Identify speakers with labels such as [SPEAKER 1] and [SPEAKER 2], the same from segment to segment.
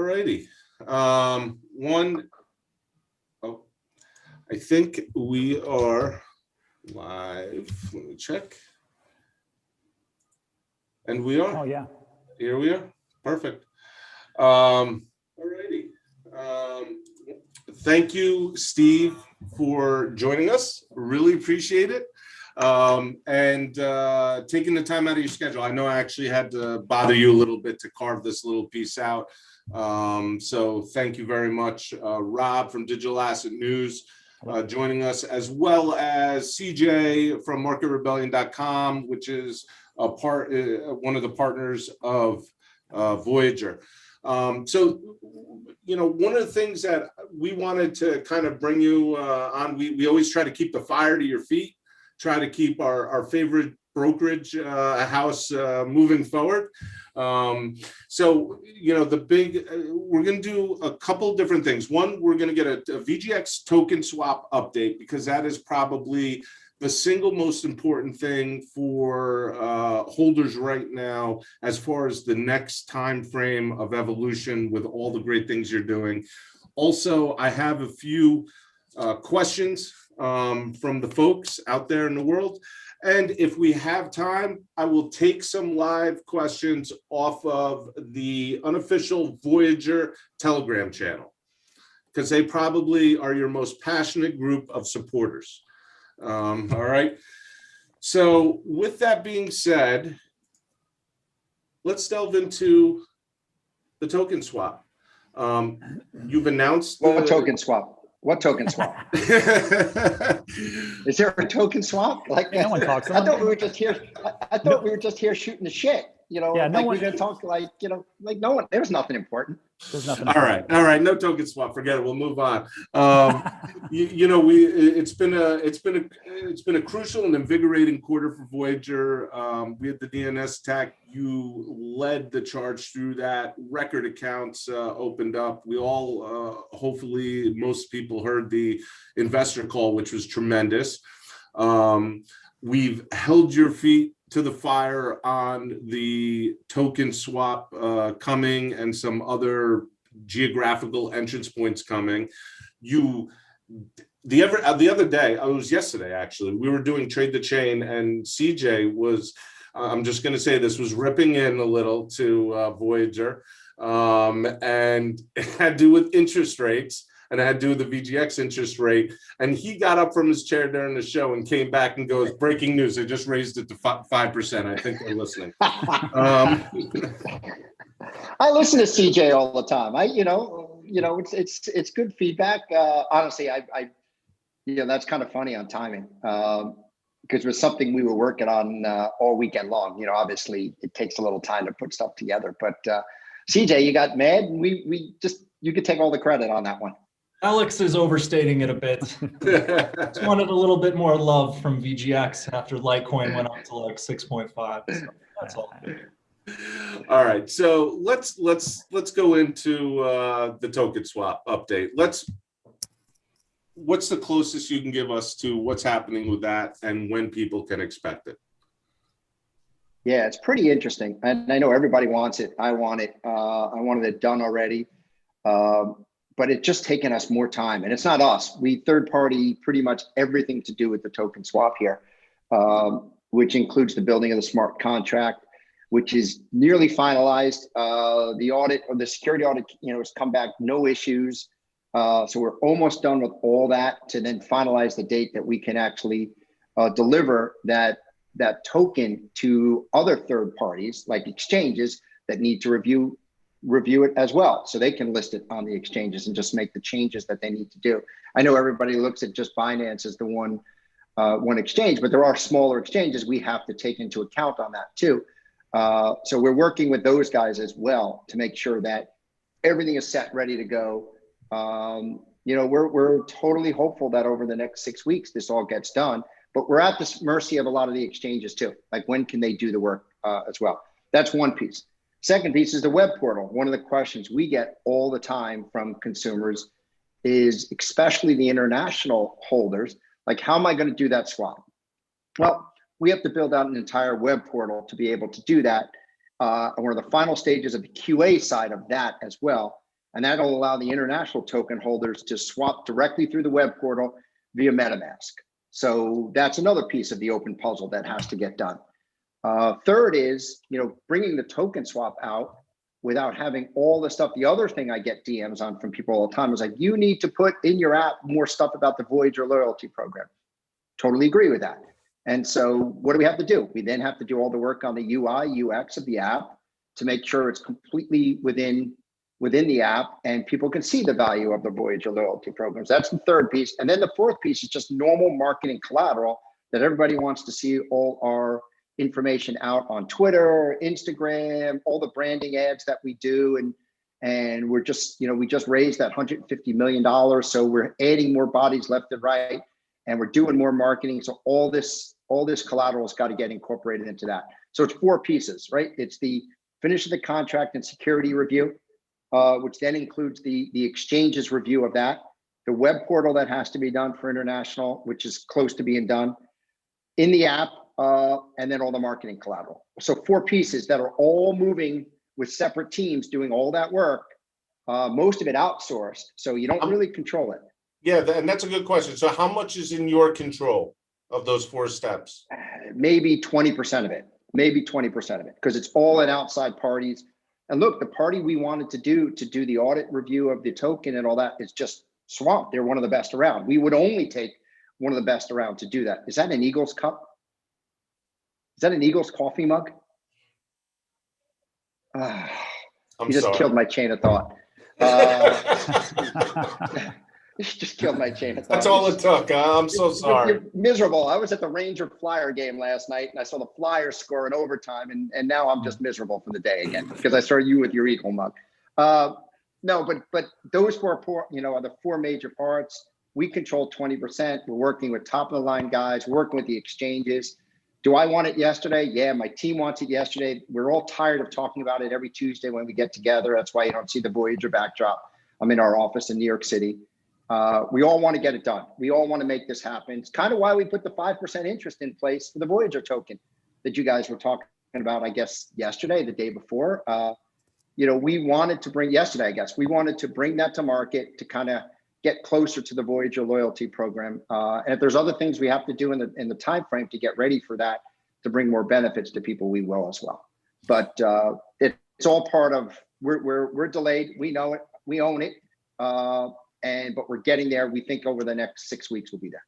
[SPEAKER 1] righty. One, oh, I think we are live. Let me check. And we are.
[SPEAKER 2] Oh, yeah.
[SPEAKER 1] Here we are. Perfect. All righty. Thank you, Steve, for joining us. Really appreciate it. And taking the time out of your schedule. I know I actually had to bother you a little bit to carve this little piece out. So thank you very much, Rob from Digital Asset News, joining us, as well as CJ from MarketRebellion.com, which is one of the partners of Voyager. So, you know, one of the things that we wanted to kind of bring you on, we always try to keep the fire to your feet, try to keep our favorite brokerage house moving forward. So, you know, we're going to do a couple different things. One, we're going to get a VGX token swap update, because that is probably the single most important thing for holders right now, as far as the next time frame of evolution with all the great things you're doing. Also, I have a few questions from the folks out there in the world. And if we have time, I will take some live questions off of the unofficial Voyager Telegram channel, because they probably are your most passionate group of supporters. All right. So with that being said, let's delve into the token swap. You've announced
[SPEAKER 3] what token swap? What token swap? Is there a token swap? Like,
[SPEAKER 2] no one talks.
[SPEAKER 3] I thought we were just here. I thought we were just here shooting the shit. You know,
[SPEAKER 2] yeah,
[SPEAKER 3] like we're gonna talk like, you know, like no one. There's nothing important.
[SPEAKER 2] There's nothing.
[SPEAKER 1] All right. No token swap. Forget it. We'll move on. You know, it's been a crucial and invigorating quarter for Voyager. We had the DNS attack. You led the charge through that. Record accounts opened up. We all, hopefully, most people heard the investor call, which was tremendous. We've held your feet to the fire on the token swap coming, and some other geographical entrance points coming. The other day, it was yesterday actually, we were doing Trade the Chain, and CJ was, I'm just going to say this, was ripping in a little to Voyager, and it had to do with interest rates. And I had to do with the VGX interest rate. And he got up from his chair during the show and came back and goes, breaking news, I just raised it to 5%. I think they're listening.
[SPEAKER 3] I listen to CJ all the time. You know, it's good feedback. Honestly, you know, that's kind of funny on timing, because it was something we were working on all weekend long. You know, obviously it takes a little time to put stuff together, but CJ, you got mad, and you could take all the credit on that one.
[SPEAKER 4] Alex is overstating it a bit. Just wanted a little bit more love from VGX after Litecoin went up to like 6.5. So that's all.
[SPEAKER 1] All right, so let's go into the token swap update. What's the closest you can give us to what's happening with that, and when people can expect it?
[SPEAKER 3] Yeah, it's pretty interesting, and I know everybody wants it. I want it. I wanted it done already. But it's just taken us more time, and it's not us. We third party pretty much everything to do with the token swap here, which includes the building of the smart contract, which is nearly finalized. The audit, or the security audit, you know, has come back, no issues. So we're almost done with all that to then finalize the date that we can actually deliver that token to other third parties, like exchanges that need to review it as well, so they can list it on the exchanges and just make the changes that they need to do. I know everybody looks at just Binance as the one exchange, but there are smaller exchanges we have to take into account on that too. So we're working with those guys as well to make sure that everything is set, ready to go. You know, we're totally hopeful that over the next 6 weeks this all gets done, but we're at the mercy of a lot of the exchanges too. Like, when can they do the work as well? That's one piece. Second piece is the web portal. One of the questions we get all the time from consumers is, especially the international holders, like, how am I going to do that swap? Well, we have to build out an entire web portal to be able to do that. And we're in the final stages of the QA side of that as well. And that'll allow the international token holders to swap directly through the web portal via MetaMask. So that's another piece of the open puzzle that has to get done. Third is, bringing the token swap out without having all the stuff. The other thing I get DMs on from people all the time is like, you need to put in your app more stuff about the Voyager loyalty program. Totally agree with that. And so what do we have to do? We then have to do all the work on the UI, UX of the app to make sure it's completely within the app and people can see the value of the Voyager loyalty programs. That's the third piece. And then the fourth piece is just normal marketing collateral that everybody wants to see all our information out on Twitter, Instagram, all the branding ads that we do. And we're just, we just raised that $150 million. So we're adding more bodies left and right, and we're doing more marketing. So all this collateral has got to get incorporated into that. So it's four pieces, right? It's the finish of the contract and security review, which then includes the exchange's review of that, the web portal that has to be done for international, which is close to being done, in the app, and then all the marketing collateral. So four pieces that are all moving with separate teams doing all that work, most of it outsourced, so you don't really control it.
[SPEAKER 1] Yeah, and that's a good question. So how much is in your control of those four steps?
[SPEAKER 3] Maybe 20% of it, because it's all at outside parties. And look, the party we wanted to do the audit review of the token and all that is just swamped. They're one of the best around. We would only take one of the best around to do that. Is that an Eagles cup? Is that an Eagles coffee mug? You just killed my chain of thought. You just killed my chain of thought.
[SPEAKER 1] That's all it took. I'm so sorry.
[SPEAKER 3] You're miserable. I was at the Ranger Flyer game last night and I saw the Flyers score in overtime, and now I'm just miserable for the day again because I saw you with your Eagle mug. No, but those four, are the four major parts. We control 20%. We're working with top of the line guys, working with the exchanges. Do I want it yesterday? Yeah, my team wants it yesterday. We're all tired of talking about it every Tuesday when we get together. That's why you don't see the Voyager backdrop. I'm in our office in New York City. We all want to get it done. We all want to make this happen. It's kind of why we put the 5% interest in place for the Voyager token that you guys were talking about, I guess, yesterday, the day before. We wanted to bring that to market to kind of get closer to the Voyager loyalty program. And if there's other things we have to do in the time frame to get ready for that, to bring more benefits to people, we will as well. But it's all part of, we're delayed. We know it. We own it. But we're getting there. We think over the next 6 weeks we'll be there.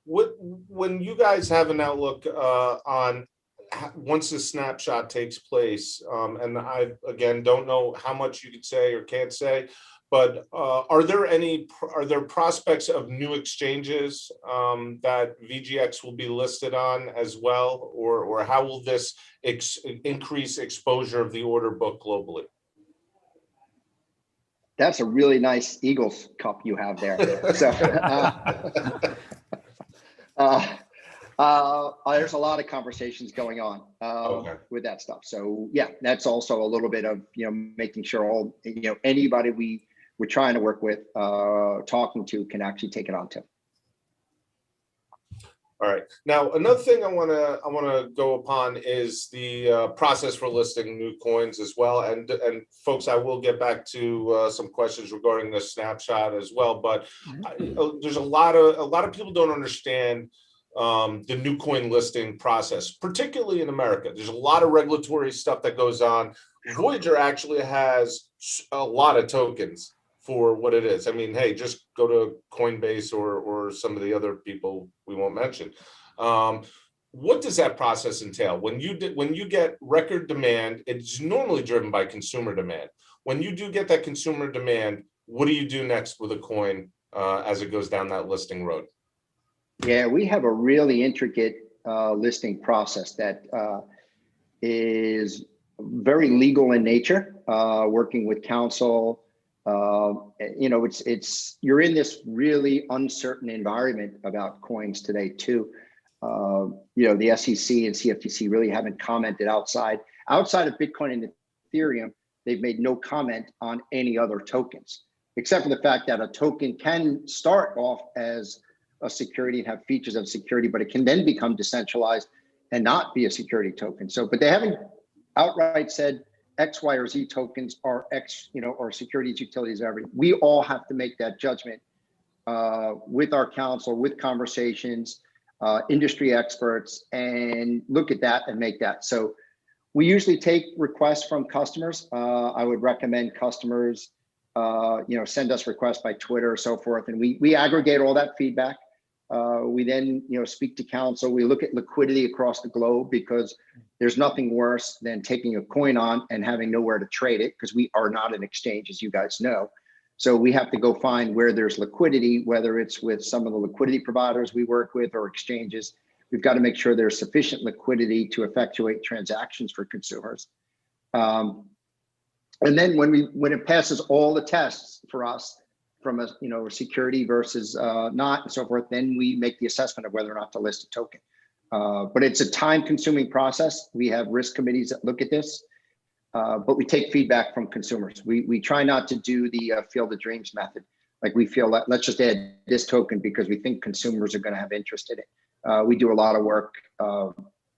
[SPEAKER 1] When you guys have an outlook on once the snapshot takes place, and I again don't know how much you could say or can't say, but are there prospects of new exchanges that VGX will be listed on as well, or how will this increase exposure of the order book globally?
[SPEAKER 3] That's a really nice Eagles cup you have there. So there's a lot of conversations going on with that stuff. So yeah, that's also a little bit of making sure anybody we're trying to work with, talking to, can actually take it on too.
[SPEAKER 1] All right. Now, another thing I want to go upon is the process for listing new coins as well. And folks, I will get back to some questions regarding the snapshot as well. But there's a lot of people don't understand the new coin listing process, particularly in America. There's a lot of regulatory stuff that goes on. Voyager actually has a lot of tokens for what it is. I mean, hey, just go to Coinbase or some of the other people we won't mention. What does that process entail? When you get record demand, it's normally driven by consumer demand. When you do get that consumer demand, what do you do next with a coin as it goes down that listing road?
[SPEAKER 3] Yeah, we have a really intricate listing process that is very legal in nature, working with counsel. You're in this really uncertain environment about coins today too. The SEC and CFTC really haven't commented outside of Bitcoin and Ethereum. They've made no comment on any other tokens, except for the fact that a token can start off as a security and have features of security, but it can then become decentralized and not be a security token. But they haven't outright said X, Y, or Z tokens are X, or securities, utilities, everything. We all have to make that judgment with our counsel, with conversations, industry experts, and look at that and make that. So we usually take requests from customers. I would recommend customers, send us requests by Twitter or so forth, and we aggregate all that feedback. We then, speak to counsel. We look at liquidity across the globe, because there's nothing worse than taking a coin on and having nowhere to trade it, because we are not an exchange, as you guys know. So we have to go find where there's liquidity, whether it's with some of the liquidity providers we work with or exchanges. We've got to make sure there's sufficient liquidity to effectuate transactions for consumers. And then when it passes all the tests for us, from a security versus not and so forth, then we make the assessment of whether or not to list a token. But it's a time-consuming process. We have risk committees that look at this, but we take feedback from consumers. We try not to do the Field of Dreams method. Like, we feel that let's just add this token because we think consumers are going to have interest in it. We do a lot of work,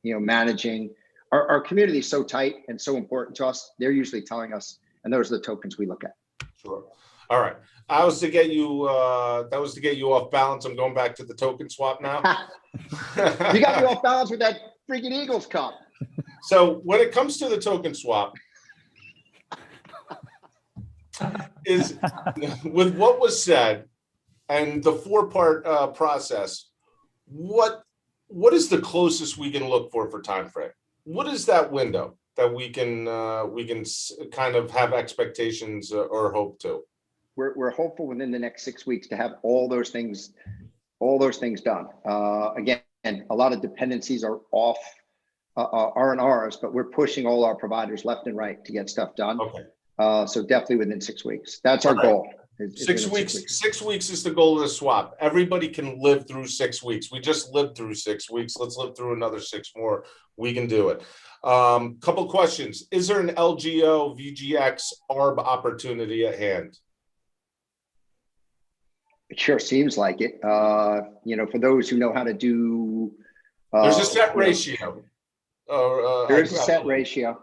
[SPEAKER 3] managing. Our community is so tight and so important to us. They're usually telling us, and those are the tokens we look at.
[SPEAKER 1] Sure. All right. That was to get you off balance. I'm going back to the token swap now.
[SPEAKER 3] You got me off balance with that freaking Eagles Cup.
[SPEAKER 1] So when it comes to the token swap, is with what was said and the 4-part process, what is the closest we can look for time frame? What is that window that we can kind of have expectations or hope to?
[SPEAKER 3] We're hopeful within the next 6 weeks to have all those things done. Again, a lot of dependencies are off ours, but we're pushing all our providers left and right to get stuff done.
[SPEAKER 1] Okay.
[SPEAKER 3] So definitely within 6 weeks. That's our goal.
[SPEAKER 1] 6 weeks. 6 weeks is the goal of the swap. Everybody can live through 6 weeks. We just lived through 6 weeks. Let's live through another 6 more. We can do it. Couple questions. Is there an LGO VGX ARB opportunity at hand?
[SPEAKER 3] It sure seems like it. For those who know how to do,
[SPEAKER 1] there's a set ratio.
[SPEAKER 3] There's a set ratio.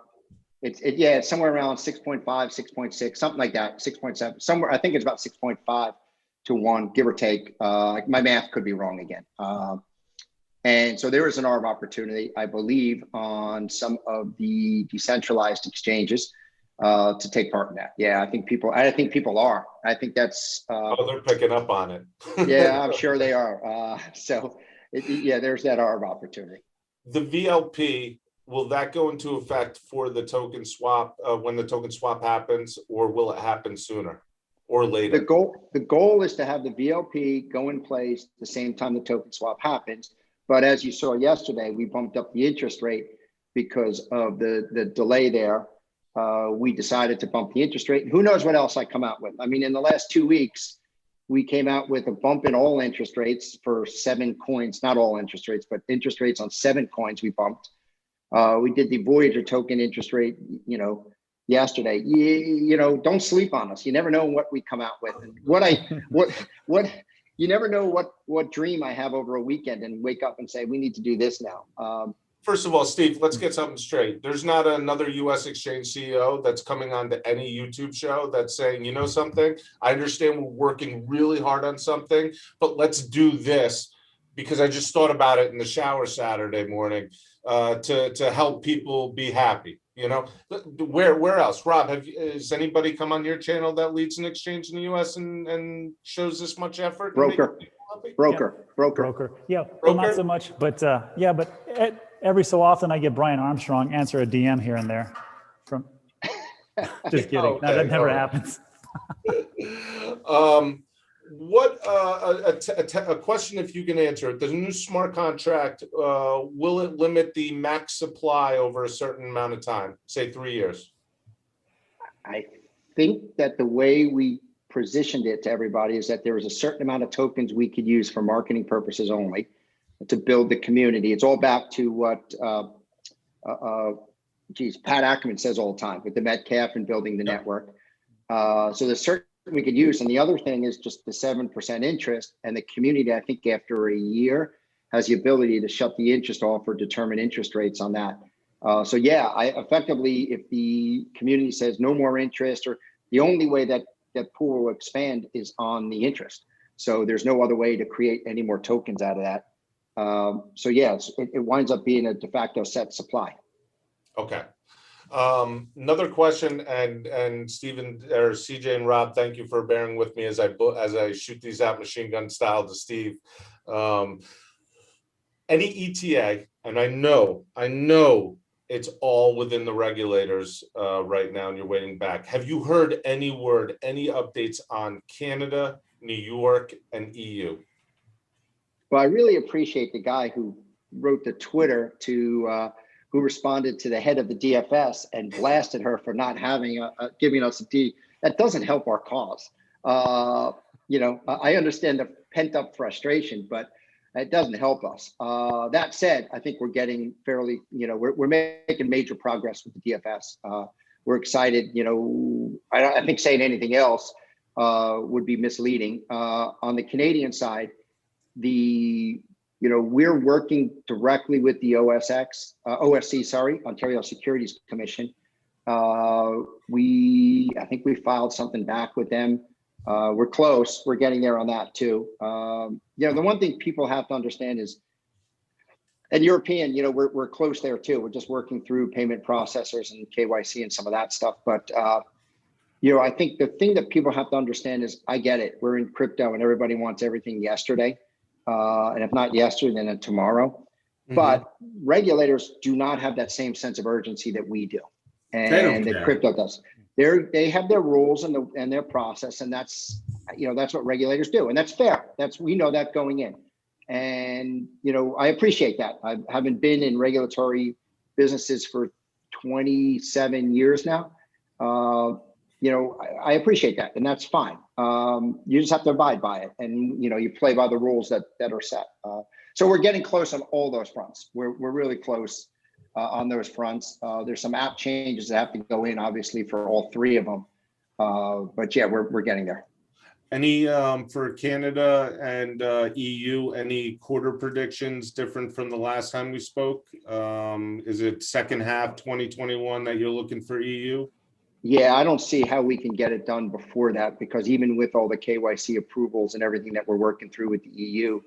[SPEAKER 3] It's somewhere around 6.5, 6.6, something like that, 6.7, somewhere. I think it's about 6.5 to 1, give or take. My math could be wrong again. And so there is an ARB opportunity, I believe, on some of the decentralized exchanges to take part in that. Yeah, I think people are. I think that's.
[SPEAKER 1] They're picking up on it.
[SPEAKER 3] Yeah, I'm sure they are. There's that ARB opportunity.
[SPEAKER 1] The VLP, will that go into effect for the token swap when the token swap happens, or will it happen sooner or later?
[SPEAKER 3] The goal is to have the VLP go in place the same time the token swap happens. But as you saw yesterday, we bumped up the interest rate because of the delay there. We decided to bump the interest rate. And who knows what else I come out with. I mean, in the last 2 weeks, we came out with a bump in all interest rates for 7 coins, not all interest rates, but interest rates on 7 coins we bumped. We did the Voyager token interest rate, yesterday. Don't sleep on us. You never know what we come out with. And you never know what dream I have over a weekend and wake up and say, we need to do this now.
[SPEAKER 1] First of all, Steve, let's get something straight. There's not another U.S. exchange CEO that's coming on to any YouTube show that's saying, you know something, I understand we're working really hard on something, but let's do this because I just thought about it in the shower Saturday morning to help people be happy. Where else? Rob, has anybody come on your channel that leads an exchange in the U.S. and shows this much effort?
[SPEAKER 3] Broker.
[SPEAKER 2] Yeah, well, not so much, but every so often I get Brian Armstrong answer a DM here and there. Just kidding.
[SPEAKER 1] Okay,
[SPEAKER 2] no, that never happens.
[SPEAKER 1] A question, if you can answer it, the new smart contract, will it limit the max supply over a certain amount of time, say 3 years?
[SPEAKER 3] I think that the way we positioned it to everybody is that there was a certain amount of tokens we could use for marketing purposes only to build the community. It's all back to what Pat Ackerman says all the time with the Metcalf and building the network. So there's certain we could use. And the other thing is just the 7% interest, and the community, I think after a year, has the ability to shut the interest off or determine interest rates on that. So yeah, effectively, if the community says no more interest, or the only way that pool will expand is on the interest. So there's no other way to create any more tokens out of that. So yes, it winds up being a de facto set supply.
[SPEAKER 1] Okay. Another question, and Stephen or CJ and Rob, thank you for bearing with me as I shoot these out machine gun style to Steve. Any ETA, and I know it's all within the regulators right now, and you're waiting back. Have you heard any word, any updates on Canada, New York, and EU?
[SPEAKER 3] Well, I really appreciate the guy who wrote the Twitter to who responded to the head of the DFS and blasted her for not having giving us a D. That doesn't help our cause. You know, I understand the pent up frustration, but it doesn't help us. That said, I think we're getting fairly, you know, we're making major progress with the DFS. We're excited. You know, I think saying anything else would be misleading. On the Canadian side, we're working directly with the OSC, sorry, Ontario Securities Commission. I think we filed something back with them. We're close. We're getting there on that too. The one thing people have to understand is, and European, we're close there too. We're just working through payment processors and KYC and some of that stuff. But I think the thing that people have to understand is, I get it. We're in crypto and everybody wants everything yesterday. And if not yesterday, then tomorrow. Mm-hmm. But regulators do not have that same sense of urgency that we do, and that crypto does. They have their rules and their process, and that's what regulators do, and that's fair. We know that going in, and I appreciate that. I haven't been in regulatory businesses for 27 years now. I appreciate that, and that's fine. You just have to abide by it, and you play by the rules that are set. So we're getting close on all those fronts. We're really close on those fronts. There's some app changes that have to go in, obviously, for all three of them. But yeah, we're getting there.
[SPEAKER 1] Any for Canada and EU? Any quarter predictions different from the last time we spoke? Is it second half 2021 that you're looking for EU?
[SPEAKER 3] Yeah, I don't see how we can get it done before that, because even with all the KYC approvals and everything that we're working through with the EU,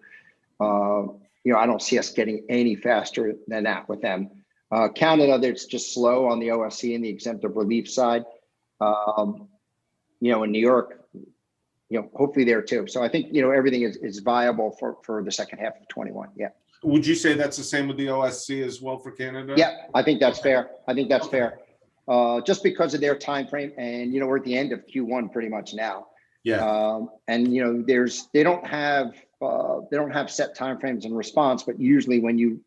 [SPEAKER 3] I don't see us getting any faster than that with them. Canada, it's just slow on the OSC and the exemptive relief side. In New York, hopefully there too. So I think, everything is viable for the second half of 21. Yeah.
[SPEAKER 1] Would you say that's the same with the OSC as well for Canada?
[SPEAKER 3] Yeah, I think that's fair. Fair. Just because of their time frame, and we're at the end of Q1 pretty much now.
[SPEAKER 1] Yeah.
[SPEAKER 3] And they don't have set time frames in response, but usually when you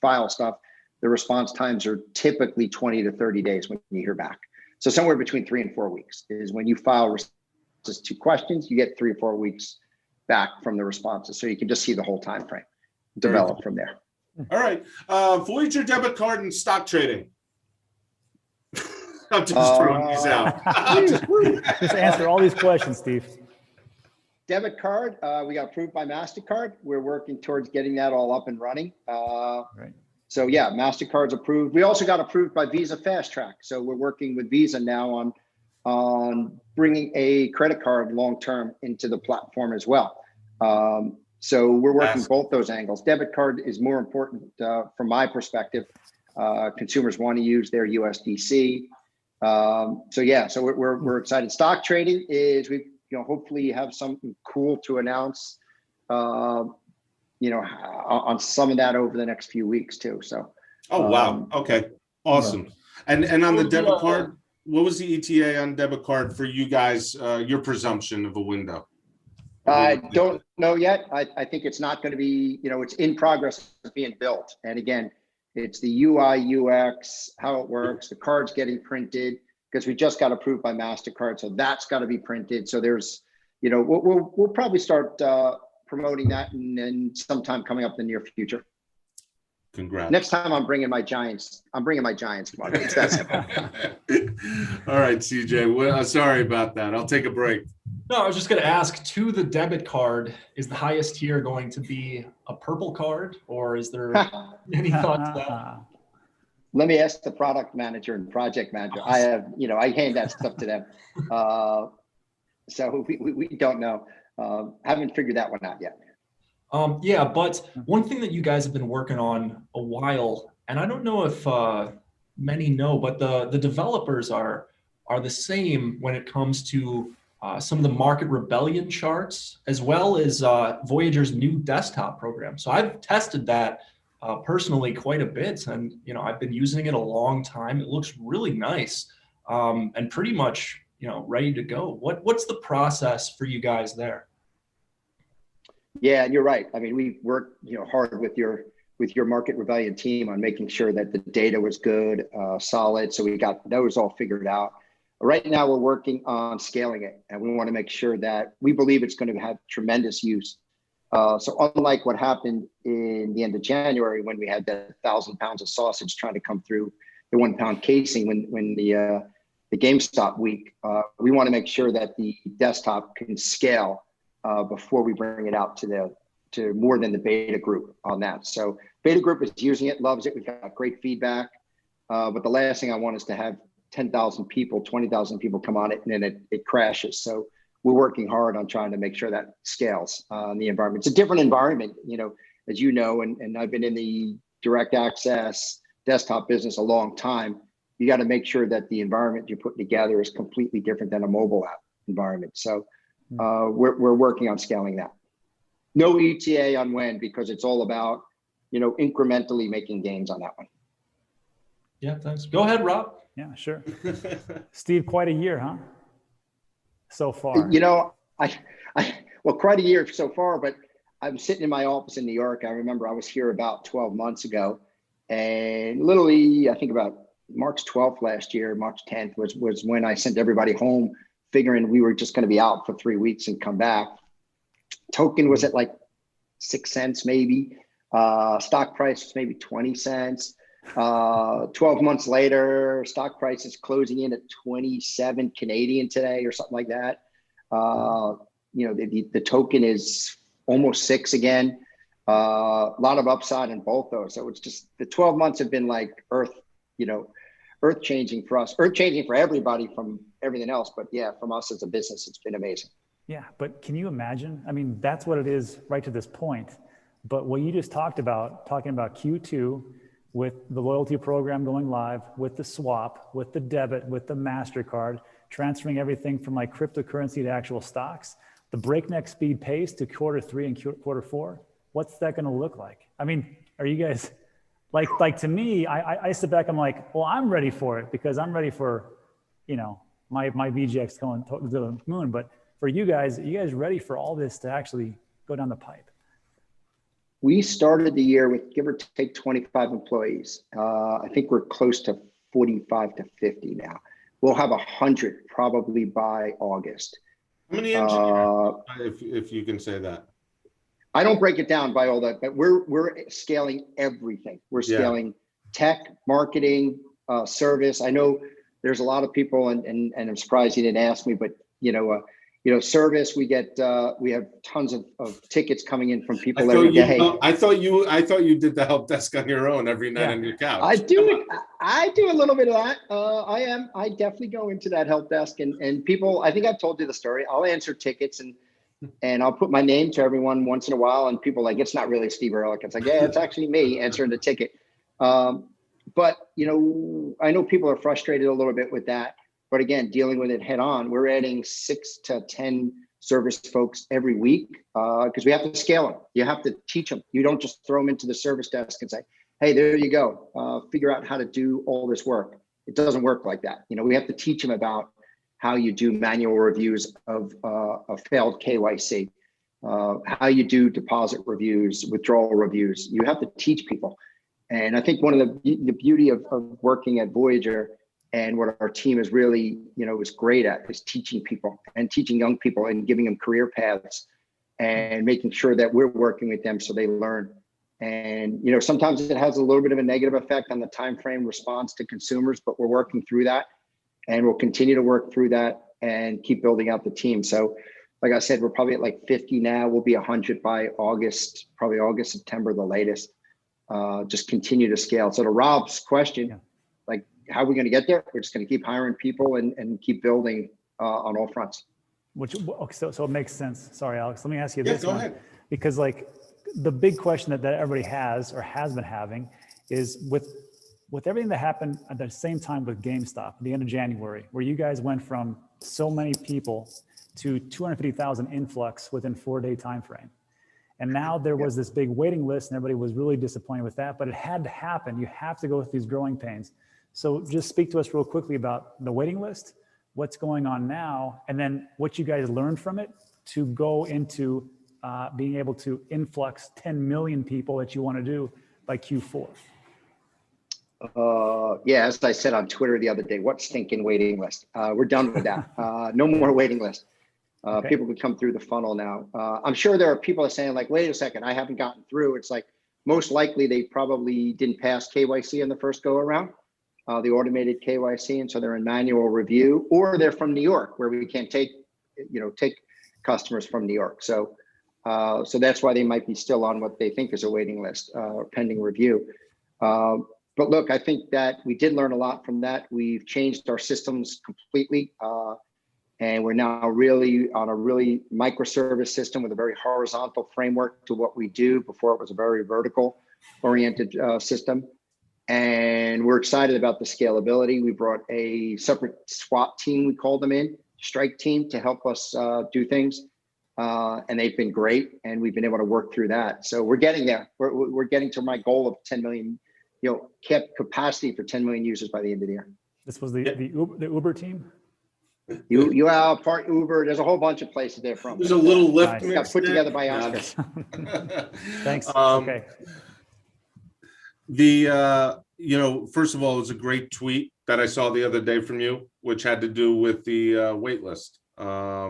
[SPEAKER 3] file stuff, the response times are typically 20 to 30 days when you hear back. So somewhere between 3 and 4 weeks is when you file responses to questions, you get 3 or 4 weeks back from the responses. So you can just see the whole time frame develop from there.
[SPEAKER 1] All right. Voyager debit card and stock trading. I'm just throwing these out.
[SPEAKER 2] Just answer all these questions, Steve.
[SPEAKER 3] Debit card, we got approved by MasterCard. We're working towards getting that all up and running.
[SPEAKER 2] Right.
[SPEAKER 3] So yeah, MasterCard's approved. We also got approved by Visa Fast Track. So we're working with Visa now on bringing a credit card long-term into the platform as well. So we're working both those angles. Debit card is more important from my perspective. Consumers want to use their USDC. So we're excited. Stock trading is, we hopefully have something cool to announce on some of that over the next few weeks too. So
[SPEAKER 1] wow, okay, awesome. And on the debit card, what was the ETA on debit card for you guys? Your presumption of a window?
[SPEAKER 3] I don't know yet. I think it's not going to be, it's in progress of being built. And again, it's the UI, UX, how it works, the card's getting printed, because we just got approved by MasterCard. So that's got to be printed. So there's, we'll probably start promoting that and sometime coming up in the near future.
[SPEAKER 1] Congrats.
[SPEAKER 3] Next time I'm bringing my Giants. Come on, it's that simple.
[SPEAKER 1] All right, CJ. Well, sorry about that. I'll take a break.
[SPEAKER 4] No, I was just going to ask, to the debit card, is the highest tier going to be a purple card, or is there any thought to that?
[SPEAKER 3] Let me ask the product manager and project manager. I have, I hand that stuff to them. So we don't know. Haven't figured that one out yet.
[SPEAKER 4] Yeah, but one thing that you guys have been working on a while, and I don't know if many know, but the developers are the same when it comes to some of the market rebellion charts, as well as Voyager's new desktop program. So I've tested that personally quite a bit, and I've been using it a long time. It looks really nice, and pretty much ready to go. What's the process for you guys there?
[SPEAKER 3] Yeah, and you're right. I mean, we worked hard with your market rebellion team on making sure that the data was good, solid. So we got those all figured out. Right now, we're working on scaling it, and we want to make sure that we believe it's going to have tremendous use. So unlike what happened in the end of January when we had the 1,000 pounds of sausage trying to come through the 1 pound casing when the GameStop week, we want to make sure that the desktop can scale before we bring it out to more than the beta group on that. So beta group is using it, loves it. We've got great feedback. But the last thing I want is to have 10,000 people, 20,000 people come on it and then it crashes. So we're working hard on trying to make sure that scales in the environment. It's a different environment, as you know, and I've been in the direct access desktop business a long time. You got to make sure that the environment you're putting together is completely different than a mobile app environment. So we're working on scaling that. No ETA on when, because it's all about, incrementally making gains on that one.
[SPEAKER 4] Yeah, thanks. Go ahead, Rob.
[SPEAKER 2] Yeah, sure. Steve, quite a year, huh? So far.
[SPEAKER 3] Well, quite a year so far, but I'm sitting in my office in New York. I remember I was here about 12 months ago, and literally, I think about March 12th last year, March 10th was when I sent everybody home, figuring we were just going to be out for 3 weeks and come back. Token was at like 6 cents, maybe. Stock price was maybe 20 cents. 12 months later, stock price is closing in at 27 Canadian today or something like that. The token is almost 6 again. A lot of upside in both those. So it's just the 12 months have been like earth changing for us, earth changing for everybody from everything else. But yeah, from us as a business, it's been amazing.
[SPEAKER 2] Yeah, but can you imagine? I mean, that's what it is right to this point. But what you just talked about, talking about Q2, with the loyalty program going live, with the swap, with the debit, with the MasterCard, transferring everything from like cryptocurrency to actual stocks, the breakneck speed pace to Q3 and Q4, what's that going to look like? I mean, are you guys like to me, I sit back, I'm like, well, I'm ready for it because I'm ready for, my VGX going to the moon. But for you guys, are you guys ready for all this to actually go down the pipe?
[SPEAKER 3] We started the year with give or take 25 employees. I think we're close to 45 to 50 now. We'll have 100 probably by August.
[SPEAKER 1] How many engineers, if you can say that?
[SPEAKER 3] I don't break it down by all that, but we're scaling everything. We're scaling tech, marketing, service. I know there's a lot of people, and I'm surprised you didn't ask me, but service. We have tons of tickets coming in from people every day.
[SPEAKER 1] I thought you did the help desk on your own every night on your couch.
[SPEAKER 3] I do a little bit of that. I definitely go into that help desk and people. I think I've told you the story. I'll answer tickets and I'll put my name to everyone once in a while, and people are like, it's not really Steve Ehrlich. It's like, yeah, it's actually me answering the ticket. But I know people are frustrated a little bit with that. But again, dealing with it head on, we're adding 6 to 10 service folks every week because we have to scale them. You have to teach them. You don't just throw them into the service desk and say, hey, there you go. Figure out how to do all this work. It doesn't work like that. We have to teach them about how you do manual reviews of failed KYC, how you do deposit reviews, withdrawal reviews. You have to teach people. And I think one of the beauty of working at Voyager and what our team is really, is great at is teaching people and teaching young people and giving them career paths and making sure that we're working with them so they learn. And, sometimes it has a little bit of a negative effect on the time frame response to consumers, but we're working through that and we'll continue to work through that and keep building out the team. So like I said, we're probably at like 50 now. We'll be 100 by August, probably August, September, the latest. just continue to scale. So to Rob's question, like, how are we going to get there? We're just going to keep hiring people and keep building on all fronts.
[SPEAKER 2] Which, okay, so it makes sense. Sorry, Alex, let me ask you
[SPEAKER 1] Yeah,
[SPEAKER 2] this
[SPEAKER 1] go
[SPEAKER 2] one.
[SPEAKER 1] ahead.
[SPEAKER 2] Because like the big question that everybody has or has been having is with everything that happened at the same time with GameStop at the end of January, where you guys went from so many people to 250,000 influx within 4-day time frame. And now there was this big waiting list and everybody was really disappointed with that, but it had to happen. You have to go through these growing pains. So just speak to us real quickly about the waiting list, what's going on now, and then what you guys learned from it to go into being able to influx 10 million people that you want to do by Q4.
[SPEAKER 3] Yeah, as I said on Twitter the other day, what stinking waiting list? We're done with that. No more waiting list.
[SPEAKER 2] Okay.
[SPEAKER 3] People can come through the funnel now. I'm sure there are people that are saying like, wait a second, I haven't gotten through. It's like, most likely they probably didn't pass KYC in the first go around, the automated KYC. And so they're in manual review, or they're from New York where we can't take customers from New York. So that's why they might be still on what they think is a waiting list, pending review. But look, I think that we did learn a lot from that. We've changed our systems completely. And we're now really on a really microservice system with a very horizontal framework to what we do. Before it was a very vertical oriented system. And we're excited about the scalability. We brought a separate SWAT team, we called them in, strike team, to help us do things. And they've been great. And we've been able to work through that. So we're getting there. We're getting to my goal of 10 million, kept capacity for 10 million users by the end of the year.
[SPEAKER 2] This was the Uber team?
[SPEAKER 3] You are part Uber. There's a whole bunch of places they're from.
[SPEAKER 1] There's a little lift.
[SPEAKER 2] Nice.
[SPEAKER 3] It got put together by Oscar.
[SPEAKER 2] Thanks. Okay.
[SPEAKER 1] First of all, it was a great tweet that I saw the other day from you, which had to do with the waitlist. That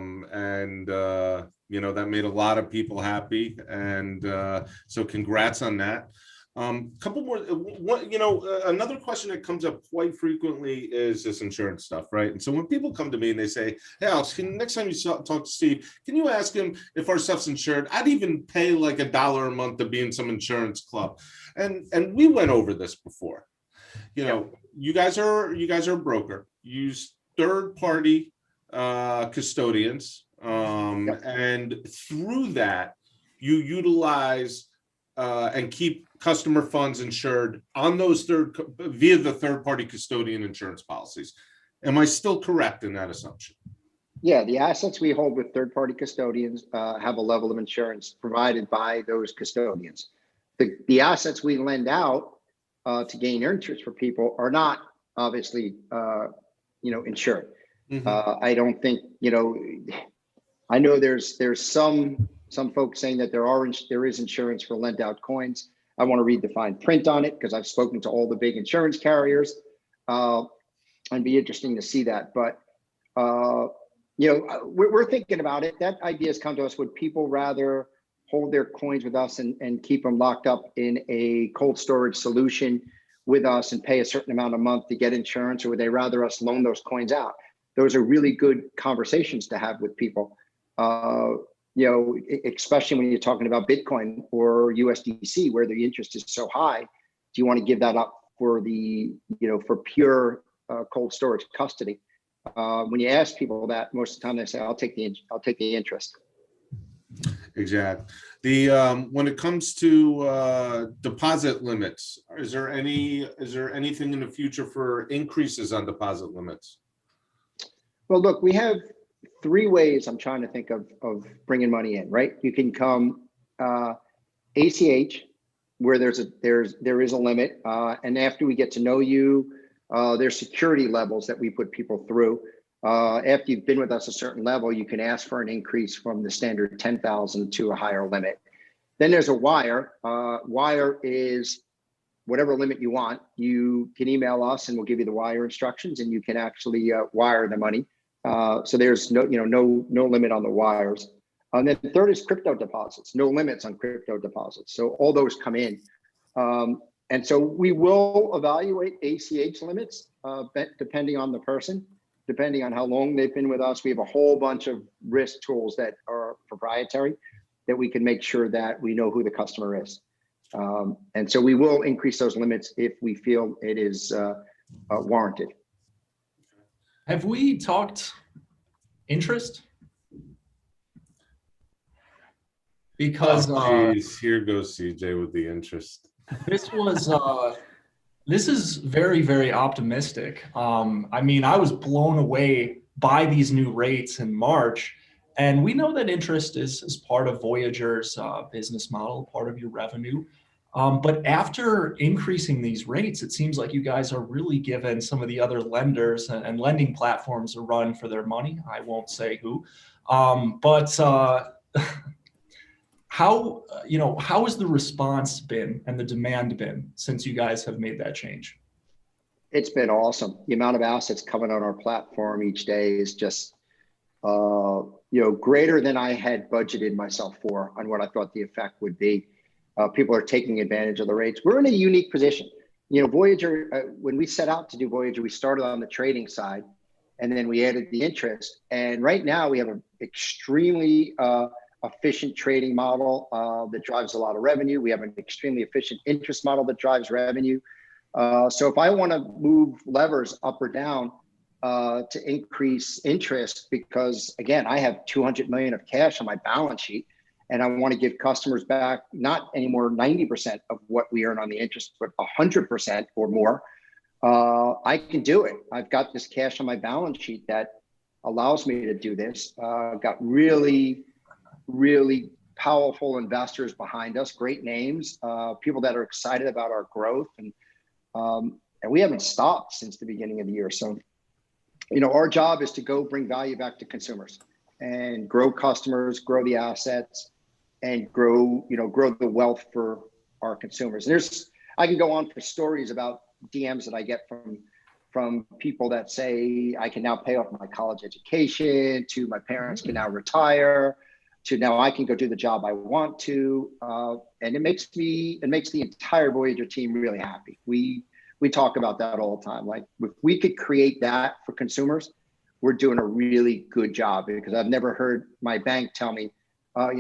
[SPEAKER 1] made a lot of people happy. And so congrats on that. Couple more, another question that comes up quite frequently is this insurance stuff, right? And so when people come to me and they say, hey, Alex, next time you talk to Steve, can you ask him if our stuff's insured? I'd even pay like $1 a month to be in some insurance club. And we went over this before. You guys are a broker. You use third-party custodians. And through that, you utilize and keep customer funds insured on those via the third-party custodian insurance policies. Am I still correct in that assumption?
[SPEAKER 3] Yeah, the assets we hold with third-party custodians have a level of insurance provided by those custodians. The assets we lend out to gain interest for people are not obviously, insured. Mm-hmm. I don't think, I know there's some folks saying that there is insurance for lent out coins. I want to read the fine print on it because I've spoken to all the big insurance carriers, and be interesting to see that. But we're thinking about it. That idea has come to us. Would people rather hold their coins with us and keep them locked up in a cold storage solution with us and pay a certain amount a month to get insurance, or would they rather us loan those coins out? Those are really good conversations to have with people. Especially when you're talking about Bitcoin or USDC, where the interest is so high, do you want to give that up for for pure cold storage custody? When you ask people that, most of the time they say, "I'll take the interest."
[SPEAKER 1] Exactly. When it comes to deposit limits, is there anything in the future for increases on deposit limits?
[SPEAKER 3] Well, look, we have 3 ways I'm trying to think of bringing money in, right? You can come ACH, where there is a limit, and after we get to know you, there's security levels that we put people through. After you've been with us a certain level, you can ask for an increase from the standard 10,000 to a higher limit. Then there's a wire. Wire is whatever limit you want. You can email us and we'll give you the wire instructions, and you can actually wire the money. So there's no limit on the wires. And then the third is crypto deposits, no limits on crypto deposits. So all those come in. And so we will evaluate ACH limits depending on the person, depending on how long they've been with us. We have a whole bunch of risk tools that are proprietary that we can make sure that we know who the customer is. And so we will increase those limits if we feel it is warranted.
[SPEAKER 4] Have we talked interest? Because
[SPEAKER 1] Geez, here goes CJ with the interest.
[SPEAKER 4] this is very, very optimistic. I mean, I was blown away by these new rates in March, and we know that interest is part of Voyager's business model, part of your revenue. But after increasing these rates, it seems like you guys are really giving some of the other lenders and lending platforms a run for their money. I won't say who, but how has the response been and the demand been since you guys have made that change?
[SPEAKER 3] It's been awesome. The amount of assets coming on our platform each day is just, greater than I had budgeted myself for on what I thought the effect would be. People are taking advantage of the rates. We're in a unique position. Voyager, when we set out to do Voyager, we started on the trading side, and then we added the interest. And right now we have an extremely efficient trading model that drives a lot of revenue. We have an extremely efficient interest model that drives revenue. So if I want to move levers up or down to increase interest, because again, I have 200 million of cash on my balance sheet, and I want to give customers back not anymore 90% of what we earn on the interest, but 100% or more, I can do it. I've got this cash on my balance sheet that allows me to do this. I've got really, really powerful investors behind us, great names, people that are excited about our growth, and we haven't stopped since the beginning of the year. So, our job is to go bring value back to consumers and grow customers, grow the assets, and grow the wealth for our consumers. And I can go on for stories about DMs that I get from people that say, I can now pay off my college education, to my parents can now retire, to now I can go do the job I want to. And it makes the entire Voyager team really happy. We talk about that all the time. Like, if we could create that for consumers, we're doing a really good job, because I've never heard my bank tell me, I've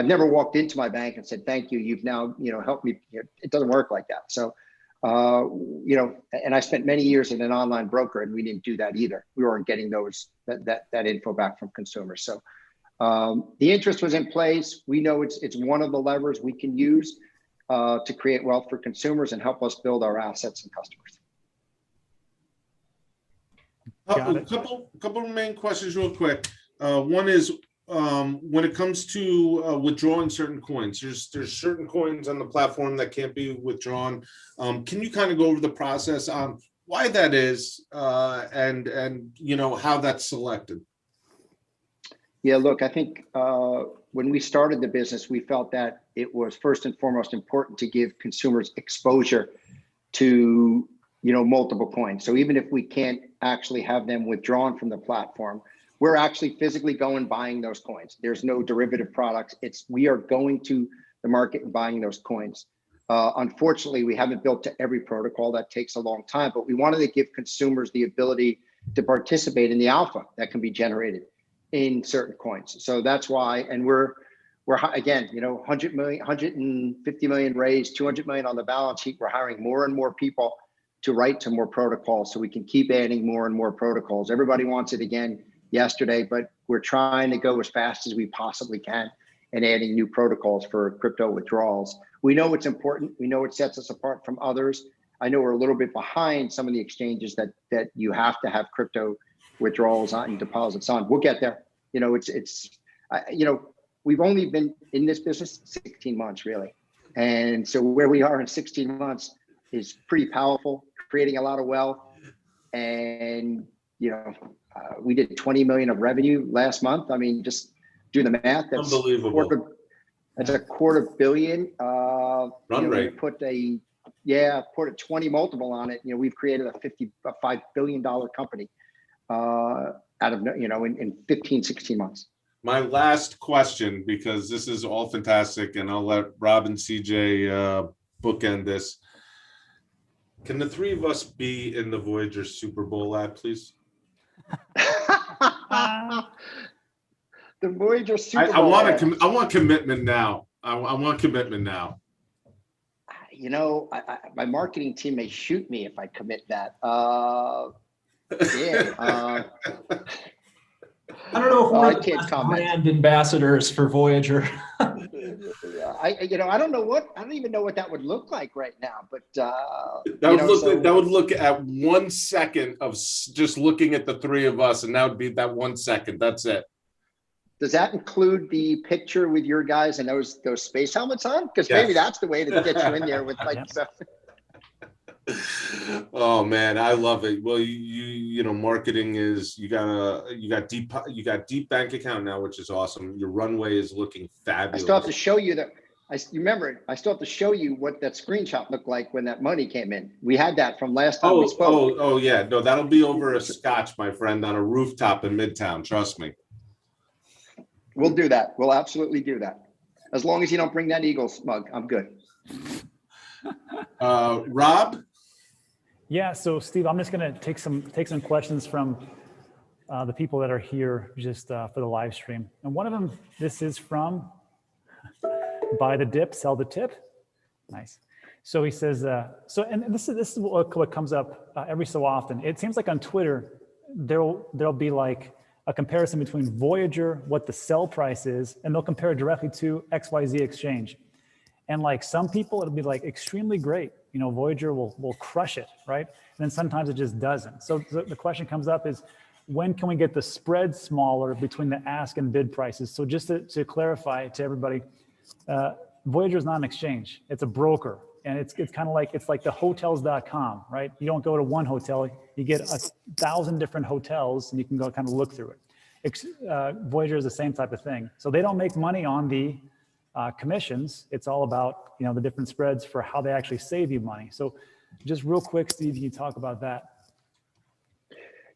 [SPEAKER 3] never walked into my bank and said, thank you, you've now, helped me. It doesn't work like that. So, and I spent many years in an online broker, and we didn't do that either. We weren't getting that info back from consumers. So the interest was in place. We know it's one of the levers we can use to create wealth for consumers and help us build our assets and customers.
[SPEAKER 1] A couple of main questions real quick. One is, when it comes to withdrawing certain coins, there's certain coins on the platform that can't be withdrawn. Can you kind of go over the process on why that is, and how that's selected?
[SPEAKER 3] Yeah, look, I think when we started the business, we felt that it was first and foremost important to give consumers exposure to multiple coins. So even if we can't actually have them withdrawn from the platform, we're actually physically going buying those coins. There's no derivative products. We are going to the market and buying those coins. Unfortunately, we haven't built to every protocol. That takes a long time, but we wanted to give consumers the ability to participate in the alpha that can be generated in certain coins. So that's why, and we're again, 100 million, 150 million raised, 200 million on the balance sheet. We're hiring more and more people to write to more protocols, so we can keep adding more and more protocols. Everybody wants it again yesterday, but we're trying to go as fast as we possibly can and adding new protocols for crypto withdrawals. We know it's important. We know it sets us apart from others. I know we're a little bit behind some of the exchanges that you have to have crypto withdrawals on and deposits on. We'll get there. We've only been in this business 16 months, really. And so where we are in 16 months is pretty powerful, creating a lot of wealth. And, we did 20 million of revenue last month. I mean, just do the math. That's
[SPEAKER 1] unbelievable.
[SPEAKER 3] That's a $250 million.
[SPEAKER 1] Run rate.
[SPEAKER 3] Put a 20 multiple on it. We've created a $5 billion company out of, in 15, 16 months.
[SPEAKER 1] My last question, because this is all fantastic, and I'll let Rob and CJ bookend this. Can the three of us be in the Voyager Super Bowl ad, please?
[SPEAKER 3] The Voyager Super Bowl.
[SPEAKER 1] I want commitment now. I want commitment now.
[SPEAKER 3] My marketing team may shoot me if I commit that. Yeah.
[SPEAKER 4] I don't know if we're
[SPEAKER 3] I
[SPEAKER 4] the
[SPEAKER 3] can't
[SPEAKER 4] best
[SPEAKER 3] comment.
[SPEAKER 4] brand ambassadors for Voyager.
[SPEAKER 3] I don't know I don't even know what that would look like right now, but
[SPEAKER 1] that would look at 1 second of just looking at the three of us, and that would be that 1 second. That's it.
[SPEAKER 3] Does that include the picture with your guys and those space helmets on? Because
[SPEAKER 1] Yes.
[SPEAKER 3] maybe that's the way to get you in there with like.
[SPEAKER 2] Yep.
[SPEAKER 1] Oh man, I love it. Well, you know, marketing is you got deep bank account now, which is awesome. Your runway is looking fabulous.
[SPEAKER 3] I still have to show you that. I still have to show you what that screenshot looked like when that money came in. We had that from last time we spoke.
[SPEAKER 1] Oh yeah, no, that'll be over a scotch, my friend, on a rooftop in Midtown. Trust me.
[SPEAKER 3] We'll do that. We'll absolutely do that. As long as you don't bring that Eagles mug, I'm good.
[SPEAKER 1] Rob.
[SPEAKER 2] Yeah, so Steve, I'm just going to take some questions from the people that are here just for the live stream. And one of them, this is from Buy the Dip, Sell the Tip. Nice. So he says, and this is what comes up every so often. It seems like on Twitter, there'll be like a comparison between Voyager, what the sell price is, and they'll compare it directly to XYZ exchange. And like some people, it'll be like extremely great. You know, Voyager will crush it, right? And then sometimes it just doesn't. So the question comes up is, when can we get the spread smaller between the ask and bid prices? So just to clarify to everybody, Voyager is not an exchange. It's a broker. And it's kind of like, it's like the hotels.com, right? You don't go to one hotel, you get 1,000 different hotels and you can go kind of look through it. Voyager is the same type of thing. So they don't make money on the commissions. It's all about, you know, the different spreads for how they actually save you money. So just real quick, Steve, can you talk about that?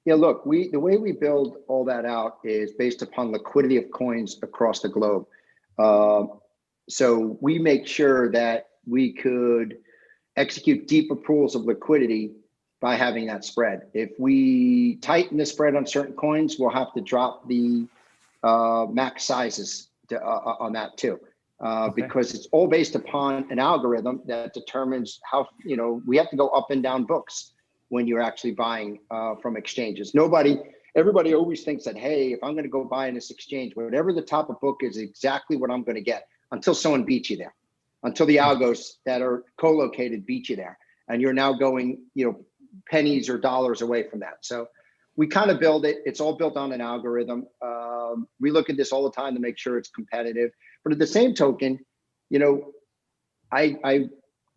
[SPEAKER 3] Yeah, look, the way we build all that out is based upon liquidity of coins across the globe. So we make sure that we could execute deeper pools of liquidity by having that spread. If we tighten the spread on certain coins, we'll have to drop the max sizes on that too. Because it's all based upon an algorithm that determines how, you know, we have to go up and down books when you're actually buying from exchanges. Everybody always thinks that, hey, if I'm going to go buy in this exchange, whatever the top of book is exactly what I'm going to get, until someone beats you there, until the algos that are co-located beat you there. And you're now going, you know, pennies or dollars away from that. So we kind of build it. It's all built on an algorithm. We look at this all the time to make sure it's competitive. But at the same token, you know, I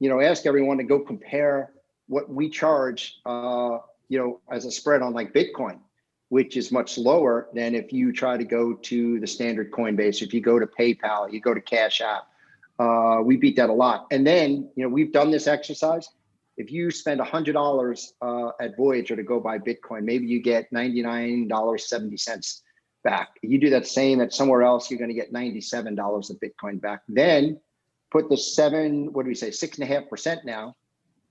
[SPEAKER 3] ask everyone to go compare what we charge, you know, as a spread on like Bitcoin, which is much lower than if you try to go to the standard Coinbase, if you go to PayPal, you go to Cash App. We beat that a lot. And then, you know, we've done this exercise. If you spend $100 at Voyager to go buy Bitcoin, maybe you get $99.70 back. You do that same at somewhere else, you're going to get $97 of Bitcoin back. Then put the 6.5% now,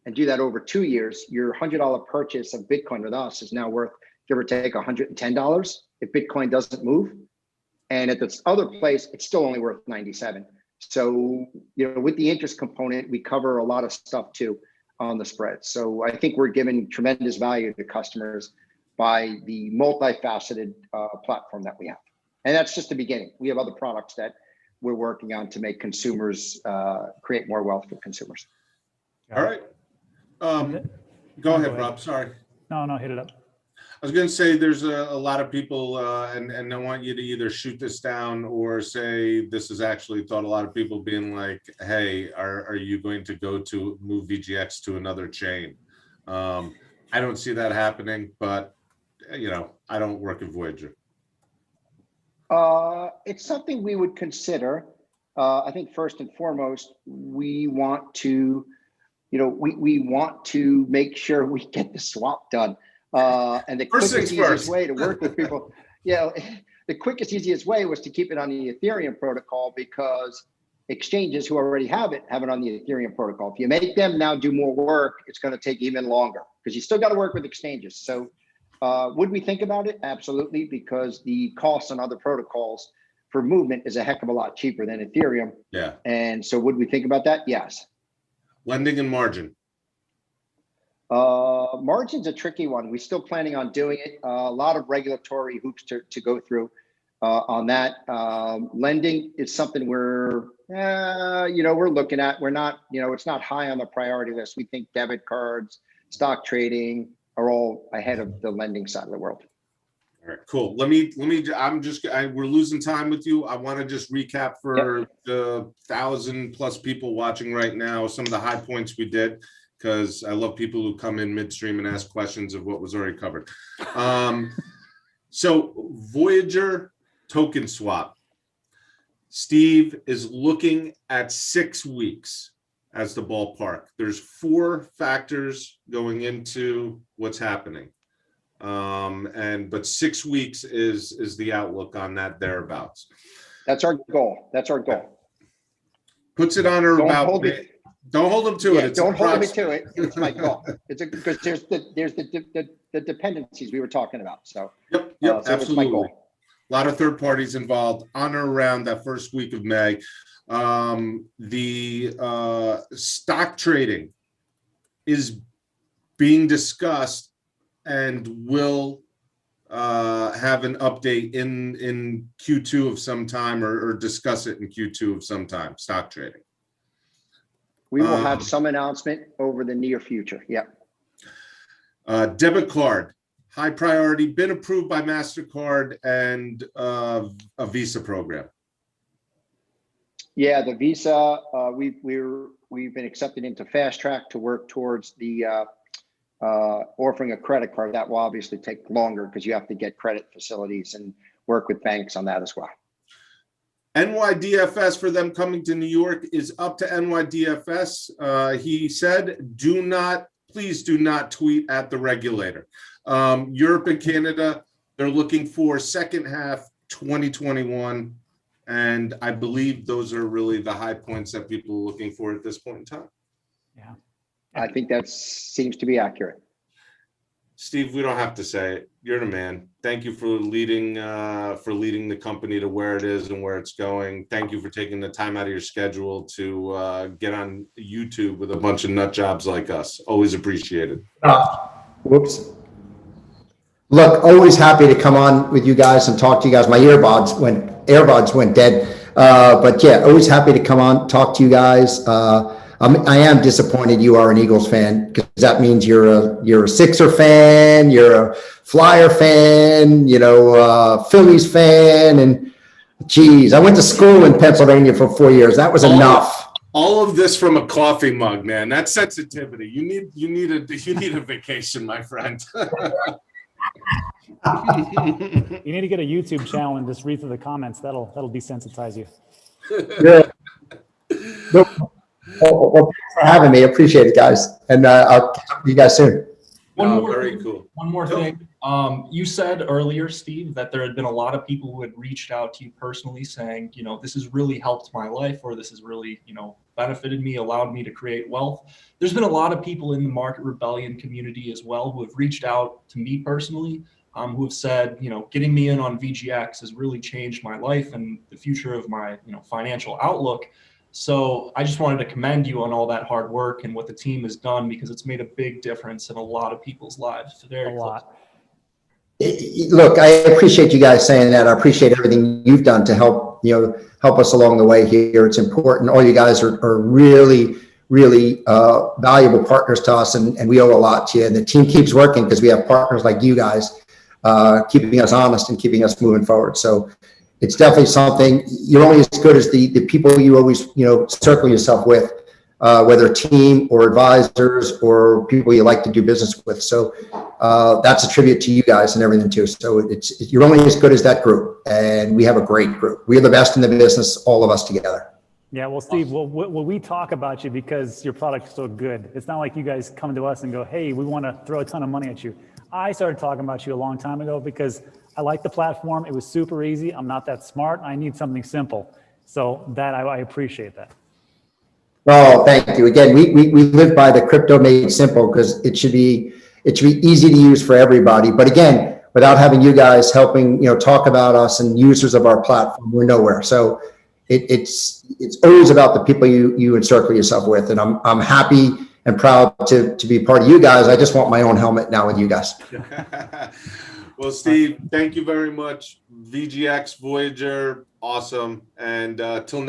[SPEAKER 3] and do that over 2 years. Your $100 purchase of Bitcoin with us is now worth, give or take, $110 if Bitcoin doesn't move. And at this other place, it's still only worth 97. So, you know, with the interest component, we cover a lot of stuff too on the spread. So I think we're giving tremendous value to customers by the multifaceted platform that we have. And that's just the beginning. We have other products that we're working on to make consumers create more wealth for consumers.
[SPEAKER 1] All right. Go ahead, Rob. Sorry.
[SPEAKER 2] No, hit it up.
[SPEAKER 1] I was going to say there's a lot of people, and I want you to either shoot this down or say this is actually thought, a lot of people being like, hey, are you going to go to move VGX to another chain? I don't see that happening, but, you know, I don't work at Voyager.
[SPEAKER 3] It's something we would consider. I think first and foremost, we want to, you know, we want to make sure we get the swap done. And the quickest, easiest way to work with people, the quickest, easiest way was to keep it on the Ethereum protocol, because exchanges who already have it on the Ethereum protocol. If you make them now do more work, it's going to take even longer, because you still got to work with exchanges. So would we think about it? Absolutely, because the costs on other protocols for movement is a heck of a lot cheaper than Ethereum.
[SPEAKER 1] Yeah.
[SPEAKER 3] And so would we think about that? Yes.
[SPEAKER 1] Lending and margin.
[SPEAKER 3] Margin's a tricky one. We're still planning on doing it. A lot of regulatory hoops to go through on that. Lending is something we're looking at. We're not, it's not high on the priority list. We think debit cards, stock trading are all ahead of the lending side of the world.
[SPEAKER 1] All right, cool. We're losing time with you. I want to just recap for the 1,000+ people watching right now, some of the high points we did, because I love people who come in midstream and ask questions of what was already covered. So Voyager token swap. Steve is looking at 6 weeks as the ballpark. There's 4 factors going into what's happening. But 6 weeks is the outlook on that thereabouts.
[SPEAKER 3] That's our goal.
[SPEAKER 1] Puts it on or
[SPEAKER 3] Don't
[SPEAKER 1] about. Don't hold them to it.
[SPEAKER 3] Don't hold me to it. It's my goal. It's because there's the dependencies we were talking about. So
[SPEAKER 1] yep,
[SPEAKER 3] so
[SPEAKER 1] absolutely. A lot of third parties involved on or around that first week of May. The stock trading is being discussed and will have an update in Q2 of some time, or discuss it in Q2 of some time. Stock trading.
[SPEAKER 3] We will have some announcement over the near future. Yeah.
[SPEAKER 1] Debit card, high priority, been approved by MasterCard and a Visa program.
[SPEAKER 3] Yeah, the Visa, we've been accepted into Fast Track to work towards the offering a credit card. That will obviously take longer because you have to get credit facilities and work with banks on that as well.
[SPEAKER 1] NYDFS for them coming to New York is up to NYDFS. He said, please do not tweet at the regulator. Europe and Canada, they're looking for second half 2021. And I believe those are really the high points that people are looking for at this point in time.
[SPEAKER 2] Yeah.
[SPEAKER 3] I think that seems to be accurate.
[SPEAKER 1] Steve, we don't have to say it. You're the man. Thank you for leading the company to where it is and where it's going. Thank you for taking the time out of your schedule to get on YouTube with a bunch of nut jobs like us. Always appreciated.
[SPEAKER 5] Whoops. Look, always happy to come on with you guys and talk to you guys. My earbuds went dead. But yeah, always happy to come on, talk to you guys. I am disappointed you are an Eagles fan, because that means you're a Sixer fan, you're a Flyer fan, Phillies fan, and geez, I went to school in Pennsylvania for 4 years. That was enough.
[SPEAKER 1] All of this from a coffee mug, man. That's sensitivity. You need a vacation, my friend.
[SPEAKER 2] You need to get a YouTube channel and just read through the comments. That'll desensitize you.
[SPEAKER 5] Yeah. Well, thanks for having me. Appreciate it, guys. And I'll talk to you guys soon.
[SPEAKER 1] Very cool.
[SPEAKER 4] One more thing. You said earlier, Steve, that there had been a lot of people who had reached out to you personally saying, this has really helped my life, or this has really, benefited me, allowed me to create wealth. There's been a lot of people in the Market Rebellion community as well who have reached out to me personally, who have said, getting me in on VGX has really changed my life and the future of my, financial outlook. So I just wanted to commend you on all that hard work and what the team has done, because it's made a big difference in a lot of people's lives.
[SPEAKER 2] A lot.
[SPEAKER 5] Look, I appreciate you guys saying that. I appreciate everything you've done to help us along the way here. It's important. All you guys are really, really valuable partners to us, and we owe a lot to you. And the team keeps working because we have partners like you guys keeping us honest and keeping us moving forward. So it's definitely something. You're only as good as the people you always circle yourself with, whether team or advisors or people you like to do business with. So that's a tribute to you guys and everything too. So you're only as good as that group, and we have a great group. We are the best in the business, all of us together.
[SPEAKER 2] Yeah, well, Steve, we talk about you because your product is so good. It's not like you guys come to us and go, hey, we want to throw a ton of money at you. I started talking about you a long time ago because I like the platform. It was super easy. I'm not that smart. I need something simple. So that I appreciate that.
[SPEAKER 5] Oh, thank you. Again, we live by the crypto made simple, because it should be easy to use for everybody. But again, without having you guys helping, talk about us and users of our platform, we're nowhere. So it's always about the people you encircle yourself with. And I'm happy and proud to be part of you guys. I just want my own helmet now with you guys.
[SPEAKER 1] Well, Steve, thank you very much. VGX, Voyager, awesome. And till